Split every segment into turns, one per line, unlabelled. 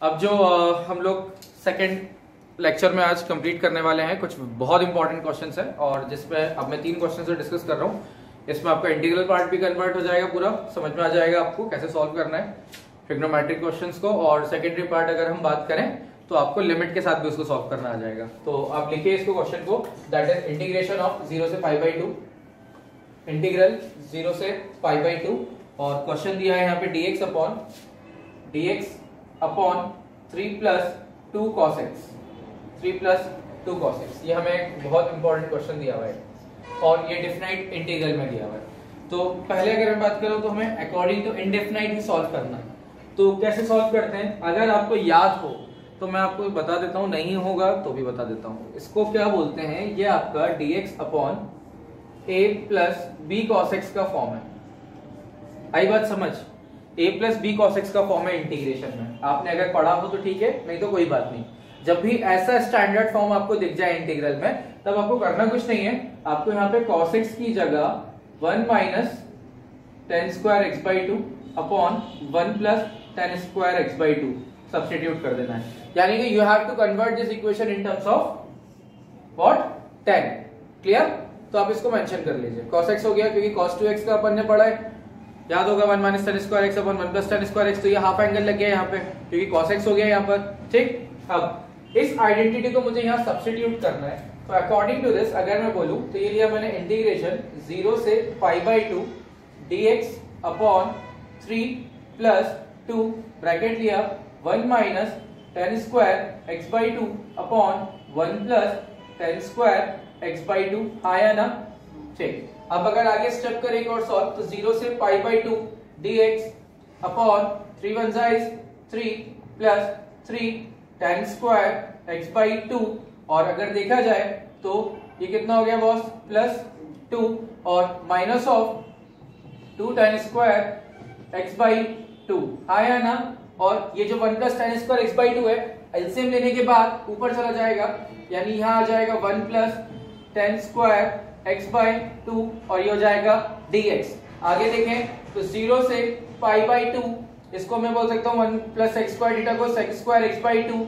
अब जो हम लोग सेकंड लेक्चर में आज कंप्लीट करने वाले हैं, कुछ बहुत इंपॉर्टेंट क्वेश्चंस हैं और जिसमें अब मैं 3 क्वेश्चन से डिस्कस कर रहा हूँ। इसमें आपका इंटीग्रल पार्ट भी कन्वर्ट हो जाएगा, पूरा समझ में आ जाएगा आपको कैसे सॉल्व करना है ट्रिग्नोमेट्रिक क्वेश्चंस को। और सेकेंडरी पार्ट अगर हम बात करें तो आपको लिमिट के साथ भी उसको सॉल्व करना आ जाएगा। तो आप लिखिए इसको क्वेश्चन को, दैट इज इंटीग्रेशन ऑफ 0 से π/2, इंटीग्रल 0 से π/2 और क्वेश्चन दिया है यहाँ पे dx upon 3 + 2 cos x, 3 + 2 cos x। ये हमें एक बहुत इंपॉर्टेंट क्वेश्चन दिया हुआ है और ये डिफिनाइट इंटीग्रल में दिया हुआ है। तो पहले अगर मैं बात करूं तो हमें अकॉर्डिंग टू इंडेफिनाइट ही सॉल्व करना है। तो कैसे सॉल्व करते हैं, अगर आपको याद हो तो मैं आपको बता देता हूं, नहीं होगा तो भी बता देता हूं। इसको क्या बोलते हैं, ये आपका dx upon a + b cos x का फॉर्म है। आई बात समझ, a + b cos x का फॉर्म है इंटीग्रेशन में। आपने अगर पढ़ा हो तो ठीक है, नहीं तो कोई बात नहीं। जब भी ऐसा स्टैंडर्ड फॉर्म आपको दिख जाए इंटीग्रल में, तब आपको करना कुछ नहीं है, आपको यहाँ पे cos x की जगह 1 - tan² x/2 upon 1 + tan² x/2 substitute कर देना है। यानी कि you have to convert this equation in terms of what, tan। Clear? तो आप इसको मेंशन कर लीजिए। cos x हो गया क्योंकि cos 2x का अपन ने पढ़ा है, याद होगा 1 - tan² x upon 1 + tan² x। तो ये हाफ एंगल लग गया यहाँ पे क्योंकि cos x हो गया यहाँ पर। ठीक, अब इस आइडेंटिटी को मुझे यहाँ सब्स्टिट्यूट करना है। तो अकॉर्डिंग टू दिस अगर मैं बोलूं तो ये लिया मैंने इंटीग्रेशन 0 से π/2 dx अपॉन 3 + 2 ब्रैकेट लिया 1 - tan² x/2 upon 1 + tan² x/2 आया ना। ठीक, अब अगर आगे स्टेप करें एक और सॉल्व तो 0 से π/2 dx अपॉन 3 × 1 = 3 + 3 tan² x/2 और अगर देखा जाए तो ये कितना हो गया बॉस, +2 और माइनस ऑफ 2 tan² x/2 आया ना। और ये जो 1 + tan² x/2 है, एलसीएम लेने के बाद ऊपर चला जाएगा, यानी यहाँ आ जाएगा 1 + tan² x/2 और ये हो जाएगा dx। आगे देखें तो 0 से π/2 इसको मैं बोल सकता हूँ 1 + x² को sec² x/2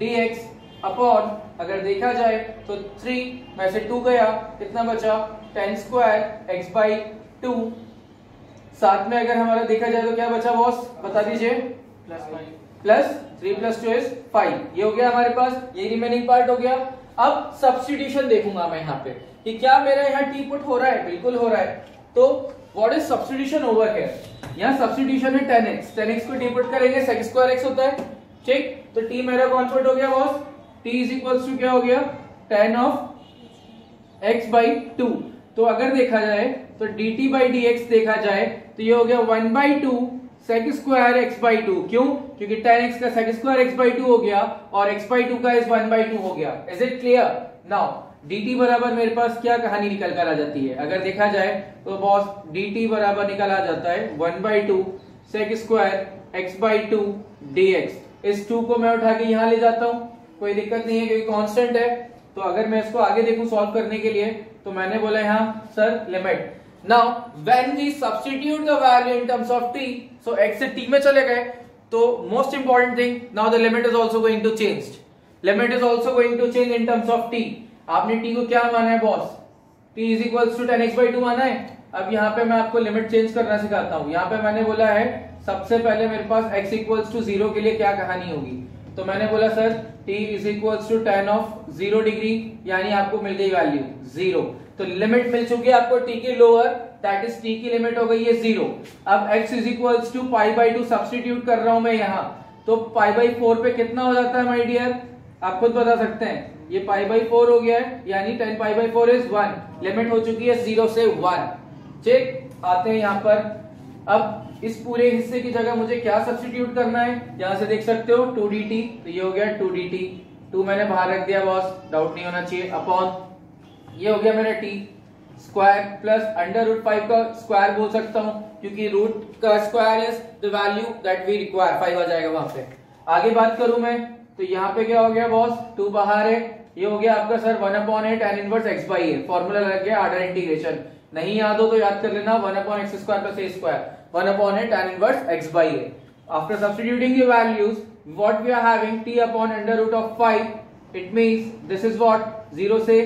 dx अपॉन अगर देखा जाए तो 3 में से 2 गया, कितना बचा, tan² x/2। साथ में अगर हमारा देखा जाए तो क्या बचा बॉस, बता दीजिए, +3 + 2 = 5। ये हो गया हमारे पास, ये रिमेनिंग पार्ट हो गया। अब सब्स्टिट्यूशन देखूंगा मैं यहाँ पे कि क्या मेरा यहाँ टी पुट हो रहा है, बिल्कुल हो रहा है। तो what is substitution over here, यहाँ सब्स्टिट्यूशन है tan x को टी पुट करेंगे, sec² x होता है। ठीक, तो t मेरा कौन पुट हो गया बॉस, t = क्या हो गया, tan of x/2। तो अगर देखा जाए तो dt/dx देखा जाए तो ये हो गया 1/2 sec² x/2। क्यों, क्योंकि tan x का sec² x/2 हो गया और x/2 का इस 1/2 हो गया। Is it clear? Now dt बराबर मेरे पास क्या कहानी निकल कर आ जाती है, अगर देखा जाए तो बॉस dt बराबर निकल आ जाता है 1/2 sec² x/2 dx। इस 2 को मैं उठा के यहां ले जाता हूं, कोई दिक्कत नहीं है क्योंकि कांस्टेंट है। तो अगर मैं इसको आगे देखूं सॉल्व करने के लिए तो मैंने बोला यहाँ sir limit. Now when we substitute the value in terms of t, so x से t में चले गए, तो most important thing, now the limit is also going to change, limit is also going to change in terms of t। आपने t को क्या माना है बॉस, t = tan x/2 माना है। अब यहाँ पे मैं आपको लिमिट चेंज करना सिखाता हूँ। यहाँ पे मैंने बोला है सबसे पहले मेरे पास x = 0 के लिए क्या कहानी होगी, तो मैंने बोला sir t = tan of 0 degree, यानी आपको मिल गई वैल्यू 0। तो लिमिट मिल चुकी है आपको t की लोअर, दैट इज t की लिमिट हो गई है 0। अब x = π/2 सब्स्टिट्यूट कर रहा हूं मैं यहाँ, तो π/4 पे कितना हो जाता है माय डियर, आप खुद बता सकते हैं, ये π/4 हो गया है, यानी tan π/4 = 1। लिमिट हो चुकी है 0 से 1। ठीक, आते हैं यहाँ पर। अब इस पूरे हिस्से की जगह मुझे क्या सब्स्टिट्यूट करना है, यहां से देख सकते हो 2dt, तो ये हो गया 2dt, 2 मैंने बाहर रख दिया बॉस, डाउट नहीं होना चाहिए, अपॉन ये हो गया मेरा t स्क्वायर प्लस √5 का स्क्वायर बोल सकता हूं क्योंकि रूट का square is the value that we require, 5 आ जाएगा वहां पे। आगे बात करूं मैं तो यहाँ पे क्या हो गया बॉस, 2 बाहर है, ये हो गया आपका sir 1/a tan inverse x/a। Formula लग गया आर्डर इंटीग्रेशन, नहीं याद हो तो याद कर लेना, 1/x² + a², 1/a tan inverse x/a। After substituting the values, what we are having t upon under root of 5, it means this is what 0 से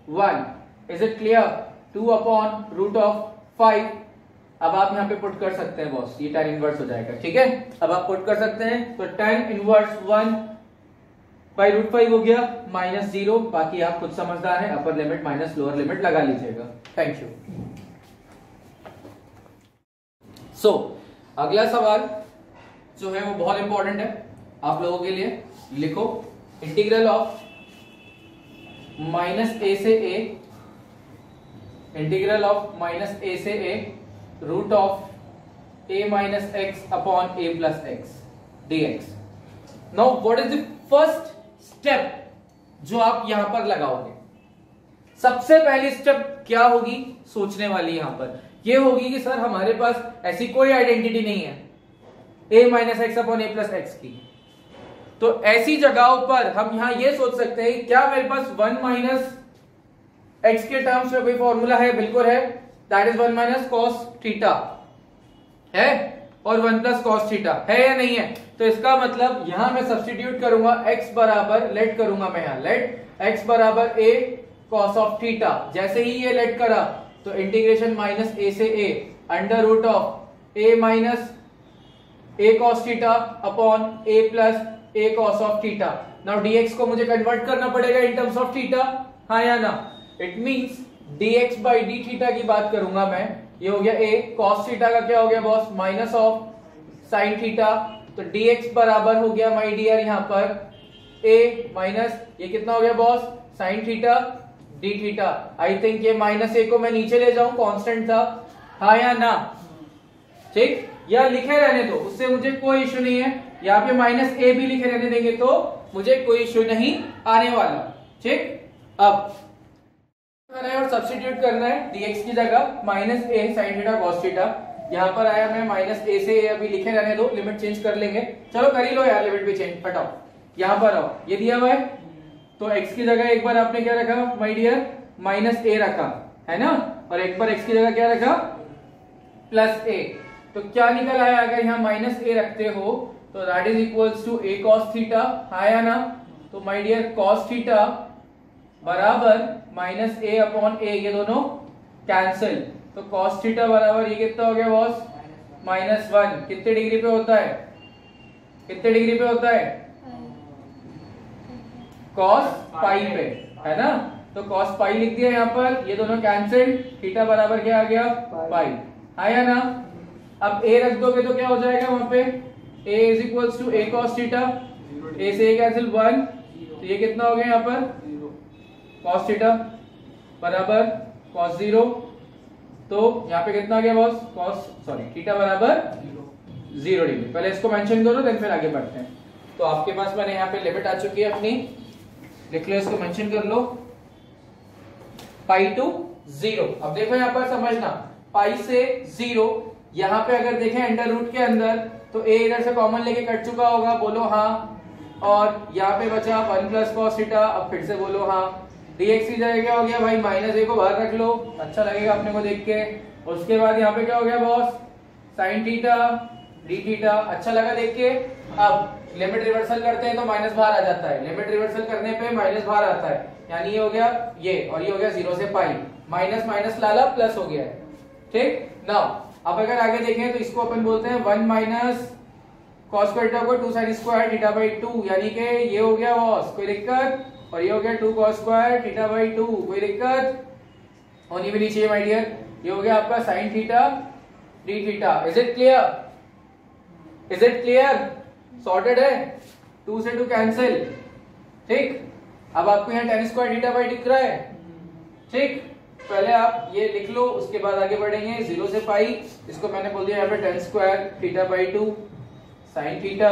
1. Is it clear? 2 upon root of 5. अब आप यहाँ पे पुट कर सकते हैं boss, ये tan inverse हो जाएगा, ठीक है। अब आप पुट कर सकते हैं, तो tan इनवर्स 1 बाई रूट 5 हो गया -0। बाकी आप खुद समझदार हैं, अपर लिमिट माइनस लोअर लिमिट लगा लीजिएगा। Thank you. सो अगला सवाल जो है वो बहुत इंपॉर्टेंट है आप लोगों के लिए। लिखो इंटीग्रल ऑफ -a से a, इंटीग्रल ऑफ -a से a root of a minus x upon a plus x dx। Now what is the first step जो आप यहां पर लगाओगे? सबसे पहली स्टेप क्या होगी सोचने वाली यहां पर ये होगी कि सर हमारे पास ऐसी कोई आइडेंटिटी नहीं है a minus x upon a plus x की। तो ऐसी जगहों पर हम यहां ये सोच सकते हैं क्या मेरे पास 1 माइनस एक्स के टर्म्स में कोई फॉर्मूला है? बिल्कुल है, that is 1 minus cos theta है और 1 प्लस कॉस थीटा है या नहीं है? तो इसका मतलब यहां मैं सब्स्टिट्यूट करूंगा x बराबर, लेट करूंगा मैं यहां लेट x बराबर a कॉस ऑफ थीटा। जैसे ही ये लेट करा तो इंटीग्रेशन माइनस a से a under root of a minus a cos theta upon a plus a cos of theta. Now dx को मुझे कन्वर्ट करना पड़ेगा इन टर्म्स ऑफ थीटा, हाँ या ना? It means dx by D theta की बात करूंगा मैं, ये हो गया a cos थीटा का क्या हो गया boss? Minus of sin theta. तो dx बराबर हो गया माय डियर यहां पर a माइनस ये कितना हो गया boss? sin theta d theta. I think ये माइनस a को मैं नीचे ले जाऊं, कांस्टेंट था, हाँ या ना? ठीक, या लिखे रहने दो, उससे मुझे कोई इश्यू नहीं है। यहाँ पे माइनस a भी लिखे रहने देंगे तो मुझे कोई इश्यू नहीं आने वाला। ठीक, अब और सब्स्टिट्यूट करना है dx की जगह minus a sin theta cos theta. यहाँ पर आया मैं माइनस a से a अभी लिखे रहने दो, लिमिट चेंज कर लेंगे। चलो कर ही लो यार, लिमिट भी चेंज, हटाओ। यहाँ पर आओ, ये दिया हुआ है तो x की जगह एक बार आपने क्या रखा माय डियर? माइनस a रखा है ना, और एक बार x की जगह क्या रखा? Plus a। तो क्या निकल आया? अगर यहाँ माइनस a रखते हो तो that is equals to a cos theta, हाँ या ना? तो माय डियर cos थीटा बराबर माइनस a अपॉन a, ये दोनों कैंसिल। तो cos थीटा बराबर ये कितना हो गया बॉस? -1। कितने डिग्री पे होता है? कितने डिग्री पे होता है? cos पाई पे, है ना? तो cos पाई लिख दिया यहाँ पर, ये दोनों कैंसिल, थीटा बराबर क्या आ गया? पाई, हाँ या ना? अब a रख दोगे तो क्या हो जाएगा वहां पे? a is equals to a cos theta, a से a कैंसिल 1, तो ये कितना हो गया यहाँ पर? cos थीटा बराबर cos 0। तो यहाँ पे कितना आ गया बॉस? थीटा बराबर 0 डिग्री। पहले इसको मेंशन करो देन फिर आगे बढ़ते हैं। तो आपके पास मैंने यहाँ पे लिमिट आ चुकी है अपनी, लिख लो, इसको मेंशन कर लो, पाई टू 0। अब देखो यहाँ पर समझना, पाई से 0, यहाँ पे अगर देखें अंडर रूट के अंदर तो a इधर से कॉमन लेके कट चुका होगा, बोलो हाँ। और यहाँ पे बचा 1 प्लस कॉस थीटा, अब फिर से बोलो हाँ। dx की जगह क्या हो गया भाई? माइनस a को बाहर रख लो, अच्छा लगेगा अपने को देख के। उसके बाद यहाँ पे क्या हो गया boss? sin theta d theta, अच्छा लगा देख के। अब लिमिट रिवर्सल करते हैं तो माइनस बाहर आ जाता है, लिमिट रिवर्सल करने पे माइनस बाहर आता है, यानी ये हो गया ये, और ये हो गया 0 से पाई, माइनस माइनस लाला प्लस हो गया है। ठीक, नाउ अब अगर आगे देखें तो इसको अपन बोलते हैं 1 माइनस cos स्क्वायर थीटा को 2 sin स्क्वायर थीटा बाई 2, यानी कि ये हो गया बॉस, कोई दिक्कत? और ये हो गया 2 cos स्क्वायर थीटा बाई 2, कोई दिक्कत होनी भी नहीं चाहिए माय डियर। ये हो गया आपका sin theta d theta. Is it clear? Is it clear? Sorted है, 2 से 2 कैंसिल। ठीक, अब आपको यहाँ tan स्क्वायर थीटा बाई दिख रहा है। ठीक, पहले आप ये लिख लो, उसके बाद आगे बढ़ेंगे 0 से पाई। इसको मैंने बोल दिया यहाँ पे tan square theta by 2 sin theta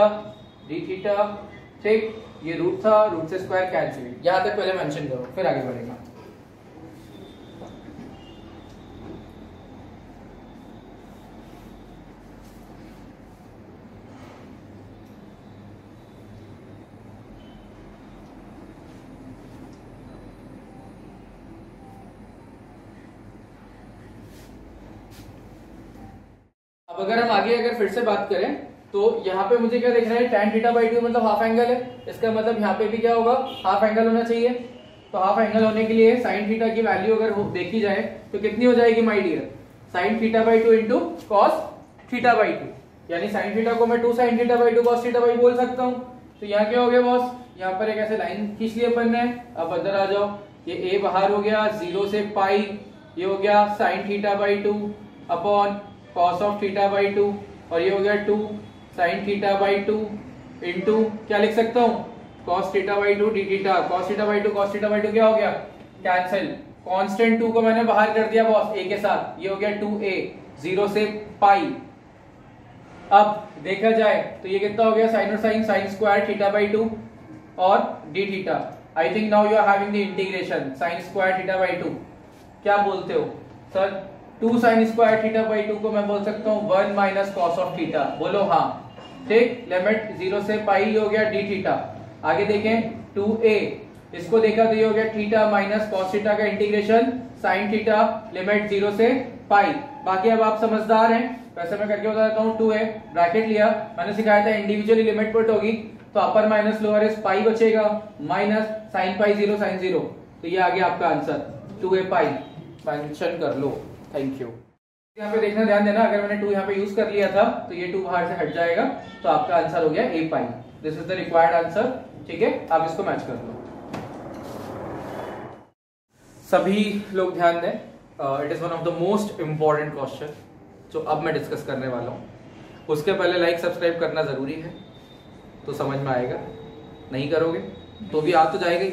d theta. ठीक, ये रूट था, रूट से स्क्वायर कैंसिल, यहां तक पहले मेंशन करो फिर आगे बढ़ेंगे। अब अगर हम आगे फिर से बात करें तो यहाँ पे मुझे क्या दिख रहा है, tan थीटा बाई 2 मतलब हाफ एंगल है, इसका मतलब यहाँ पे भी क्या होगा, हाफ एंगल होना चाहिए। तो हाफ एंगल होने के लिए साइन थीटा की वैल्यू अगर देखी जाए तो कितनी हो जाएगी my dear, sine theta by 2 into cos theta by 2, यानी साइन थीटा को मैं 2 sine theta by 2 cos theta by बोल सकता हूँ। तो यहाँ क्या हो गया बॉस, यहाँ पर एक ऐसे लाइन खींच लिया अपन ने। अब अंदर आ जाओ, ये a बाहर हो गया 0 से पाई, ये हो गया sign theta by 2 upon cos of theta by 2, और ये हो गया 2 साइन थीटा बाई 2 इंटू क्या लिख सकता हूँ, cos theta by 2 D theta, cos theta by 2 cos theta by 2 क्या हो गया, कैंसिल। कांस्टेंट 2 को मैंने बाहर कर दिया बॉस a के साथ, ये हो गया 2a 0 से पाई। अब देखा जाए तो ये कितना हो गया, साइन और sine, sine square theta by 2 और d theta. I think now you are having the integration, sine square theta by 2 क्या बोलते हो sir, 2 sine square theta by 2 को मैं बोल सकता हूँ 1 माइनस कॉस ऑफ थीटा, बोलो हाँ, ठीक। लिमिट 0 से पाई हो गया डी थीटा। आगे देखें 2a, इसको देखा तो ये हो गया थीटा माइनस कॉस थीटा का इंटीग्रेशन साइन थीटा, लिमिट 0 से पाई। बाकी अब आप समझदार हैं, वैसे मैं करके बता देता हूँ। 2a ब्रैकेट लिया, मैंने सिखाया था इंडिविजुअली लिमिट पुट होगी, तो अपर माइनस लोअर इस पाई बचेगा, माइनस साइन पाई 0 साइन 0, तो ये आ गया आपका आंसर 2a पाई, मेंशन कर लो। Thank you. यहाँ पे देखना ध्यान देना, अगर मैंने 2 यहाँ पे यूज कर लिया था तो ये 2 बाहर से हट जाएगा, तो आपका आंसर हो गया a pi. This is the required answer, ठीक है, आप इसको मैच कर लो। सभी लोग ध्यान दें, it is one of the most important question जो अब मैं डिस्कस करने वाला हूँ। उसके पहले लाइक सब्सक्राइब करना जरूरी है, तो समझ में आएगा, नहीं करोगे तो भी आ तो जाएगा ही,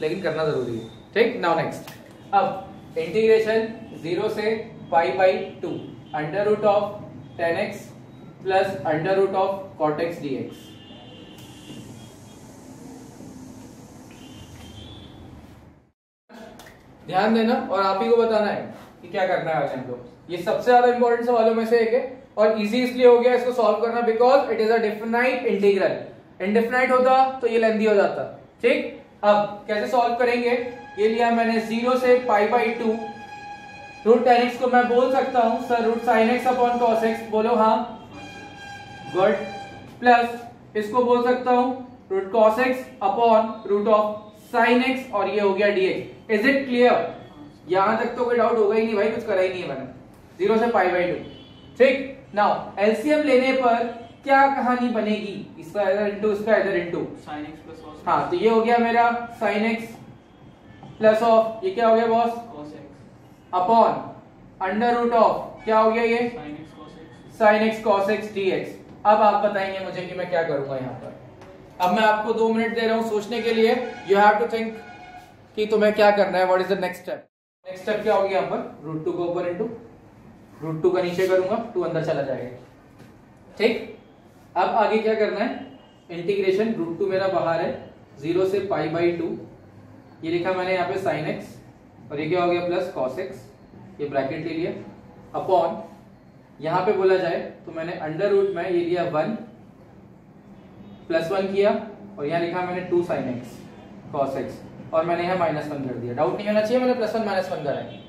लेकिन करना जरूरी है, ठीक। नाउ नेक्स्ट, अब इंटीग्रेशन 0 से pi by 2 under root of 10x plus under root of cot x dx। ध्यान देना और आप ही को बताना है कि क्या करना है हम लोग। ये सबसे ज्यादा इंपॉर्टेंट सवालों में से एक है, और इजी इसलिए हो गया इसको सॉल्व करना because it is a definite integral. इनडिफिनाइट होता तो ये लेंथी हो जाता, ठीक। अब कैसे सॉल्व करेंगे, ये लिया मैंने 0 से pi by 2, root tan x को मैं बोल सकता हूं sir root sin x upon cos x, बोलो हाँ, गुड, प्लस इसको बोल सकता हूं root cos x upon root of sin x, और ये हो गया dx। Is it clear? यहां तक तो कोई डाउट होगा ही नहीं भाई, कुछ करा ही नहीं है मैंने। 0 से पाई बाई 2, ठीक। नाउ एलसीएम लेने पर क्या कहानी बनेगी, इसका इधर इंटू इसका इधर into
sin x plus cos x।
हाँ, तो ये हो गया मेरा sin x प्लस ऑफ ये क्या हो गया boss,
cos x
upon under root of क्या हो गया ये
sin x cos x।
sin x cos x dx। अब आप बताएंगे मुझे कि मैं क्या करूंगा यहाँ पर। अब मैं आपको 2 मिनट दे रहा हूँ सोचने के लिए, यू हैव टू थिंक कि तुम्हें क्या करना है, what is the next step. Next step क्या होगी यहाँ पर, रूट 2 को ऊपर इंटू रूट 2 का नीचे करूंगा, 2 अंदर चला जाएगा, ठीक। अब आगे क्या करना है, इंटीग्रेशन रूट 2 मेरा बाहर है, 0 से पाई बाई 2, ये लिखा मैंने यहाँ पे sin x, और ये क्या हो गया प्लस cos x, ये ब्रैकेट ले लिया, अपॉन यहाँ पे बोला जाए तो मैंने अंडर रूट में ये लिया 1 प्लस 1 किया, और यहाँ लिखा मैंने 2 sin x cos x, और मैंने यहाँ -1 कर दिया। डाउट नहीं होना चाहिए, मैंने +1 -1 करा है।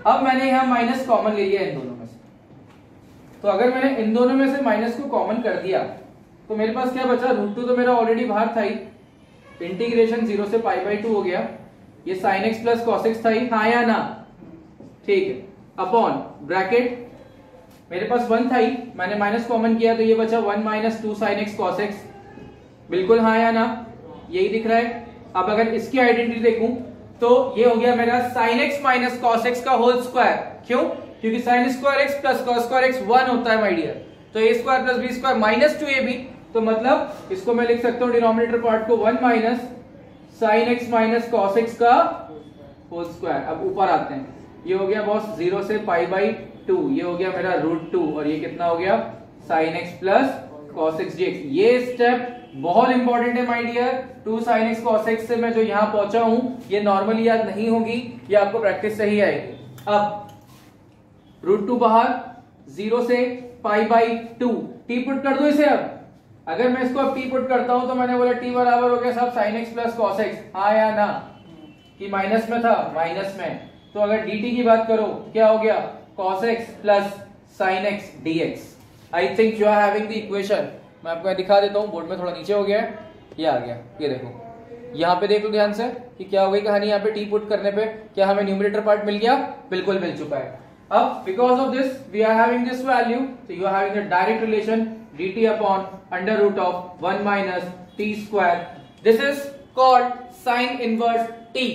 अब मैंने यहाँ माइनस कॉमन ले लिया इन दोनों में से, तो अगर मैंने इन दोनों में से माइनस को कॉमन कर दिया तो मेरे पास क्या बचा, रूट 2 तो मेरा ऑलरेडी बाहर था ही, इंटीग्रेशन 0 से पाई बाई 2 हो गया, ये sin x plus cos x था ही, हाँ या ना, ठीक है, अपॉन ब्रैकेट मेरे पास 1 था ही, मैंने माइनस कॉमन किया तो ये बचा 1 minus 2 sin x cos x, बिल्कुल हाँ या ना, यही दिख रहा है। अब अगर इसकी आइडेंटिटी देखूं तो ये हो गया मेरा sin x minus cos x का होल स्क्वायर, क्यों, क्योंकि sin square x plus cos square x 1 होता है माय डियर, तो a square plus b square minus 2ab, तो मतलब इसको मैं लिख सकता हूं डिनोमिनेटर पार्ट को 1 minus sin x minus cos x का होल स्क्वायर। अब ऊपर आते हैं, ये हो गया बॉस 0 से पाई बाई 2, ये हो गया मेरा रूट 2, और ये कितना हो गया sin x plus cos x dx। ये स्टेप बहुत इंपॉर्टेंट है my dear, 2 sin x cos x से मैं जो यहां पहुंचा हूं ये नॉर्मली याद नहीं होगी, ये आपको प्रैक्टिस से ही आएगी। अब रूट 2 बाहर, 0 से पाई बाई 2, टी पुट कर दो इसे। अब अगर मैं इसको अब टी पुट करता हूं तो मैंने बोला टी बराबर हो गया सब sin x plus cos x, हाँ या ना, कि माइनस में था, माइनस में, तो अगर dt की बात करो क्या हो गया cos x plus sin x dx। I think you are having the equation. मैं आपको दिखा देता हूँ, बोर्ड में थोड़ा नीचे हो गया है, ये आ गया, ये देखो यहाँ पे देख लो ध्यान से कि क्या हो गई कहानी। यहाँ पे टी पुट करने पे क्या हमें न्यूमरेटर पार्ट मिल गया? बिल्कुल मिल चुका है। अब because of this we are having this value, so you are having a direct relation dt upon under root of 1 minus t square. This is called sin inverse t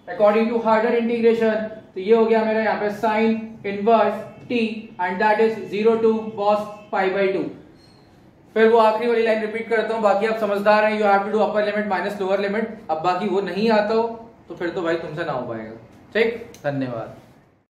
according to Harder integration। तो ये हो गया मेरा यहाँ पे sin inverse t and that is 0 to cos pi by 2। फिर वो आखिरी वाली लाइन रिपीट करता हूँ, बाकी आप समझदार हैं, you have to do upper limit minus lower limit. अब बाकी वो नहीं आता हो तो फिर तो भाई तुमसे ना हो पाएगा। ठीक, धन्यवाद।